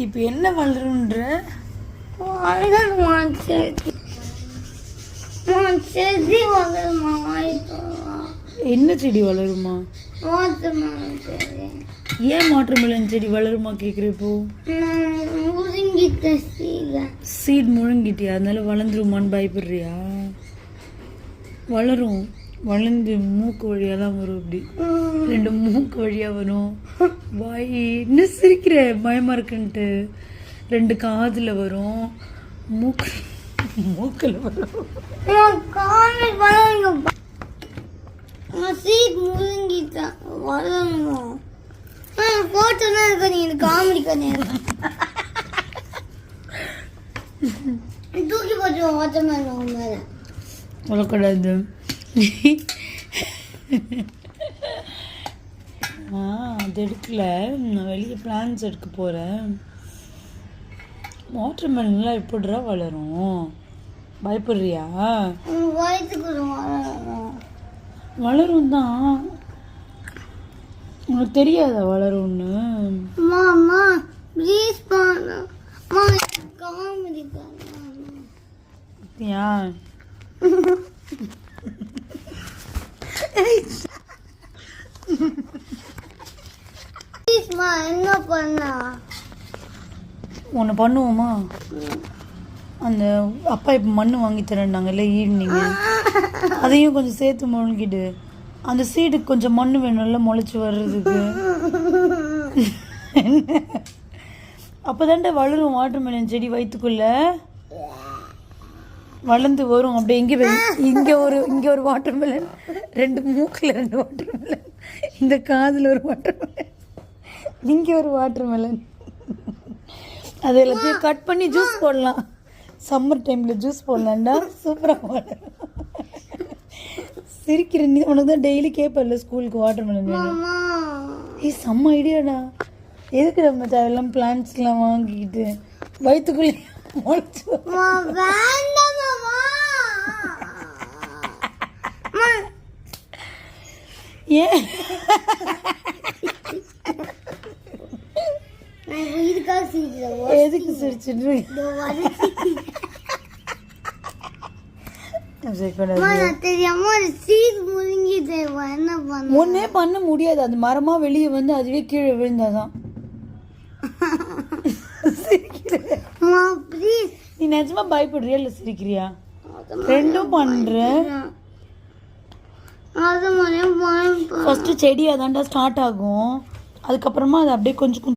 இப்போ என்ன வளருன்ற செடி வளருமா? என்ன செடி வளருமா? ஏன் வாட்டர்மெலன் செடி வளருமா கேட்குறப்போ? சீட் முழுங்கிட்டியா? அதனால வளர்ந்துருமான்னு பயப்படுறியா? வளரும், வளர்ந்து மூக்கு வழியாக தான் வரும். இப்படி 2 மூக்கு வழியாக வரும். வாய் இன்னும் சிரிக்கிற பயமாக இருக்குன்ட்டு 2 காதில் வரும், மூக்கில் வரும். சீட் முழுங்கிட்டான் வளரணும். போட்டோ தான் இருக்க, நீ காமெடி கண்ணு தூக்கி போட்டு வாட்டர்மெலன் மேலே வளரக்கூடாது. அது எடுக்கல, நான் வெளியே பிளான்ஸ் எடுக்க போகிறேன். வாட்டர்மெலன்லாம் எப்படிரா வளரும்? பயப்படுறியா? வளரும் தான், உனக்கு தெரியாதா வளரும்னு? மாமா ப்ளீஸ் பண்ணு, காமெடி பண்ணு. ஏன் என்ன பண்ணா? ஒன்று பண்ணுவோமா? அந்த அப்பா இப்போ மண் வாங்கி தரேன்னாங்கல்ல ஈவினிங்கு, அதையும் கொஞ்சம் சேர்த்து முழுங்கிட்டு, அந்த சீடுக்கு கொஞ்சம் மண் வேணும்ல முளைச்சி வர்றதுக்கு. அப்போ தாண்டா வளரும் வாட்டர்மெலன் செடி வயிற்றுக்குள்ள வளர்ந்து வரும். அப்படியே இங்கே ஒரு வாட்டர்மெலன், 2 மூக்கில் 2 வாட்டர்மெலன், இந்த காதில் ஒரு வாட்டர்மெலன், இங்கே ஒரு வாட்டர்மெலன். அது எல்லாத்தையும் கட் பண்ணி ஜூஸ் போடலாம். சம்மர் டைமில் ஜூஸ் போடலாம்டா, சூப்பராக வளரும். சிரிக்கிற நீ, உனக்கு தான் டெய்லி கேட்பல ஸ்கூலுக்கு வாட்டர்மெலன் வேணும். செம்ம ஐடியாடா. எதுக்கு நம்ம தேவையில்லாம் பிளான்ட்ஸ்லாம் வாங்கிக்கிட்டு வயிற்றுக்குள்ளே முளைச்சு? ஏன் எதுக்கு சிரிச்சுட்டு ஒன்னே பண்ண முடியாது. அது மரமா வெளியே வந்து அதுவே கீழே விழுந்தாதான். நீ நிஜமா பயப்படுறியா இல்ல சிரிக்கிறியா? 2ம் பண்ற. ஃபர்ஸ்ட் செடி அதாண்டா ஸ்டார்ட் ஆகும், அதுக்கப்புறமா அது அப்படியே கொஞ்சம்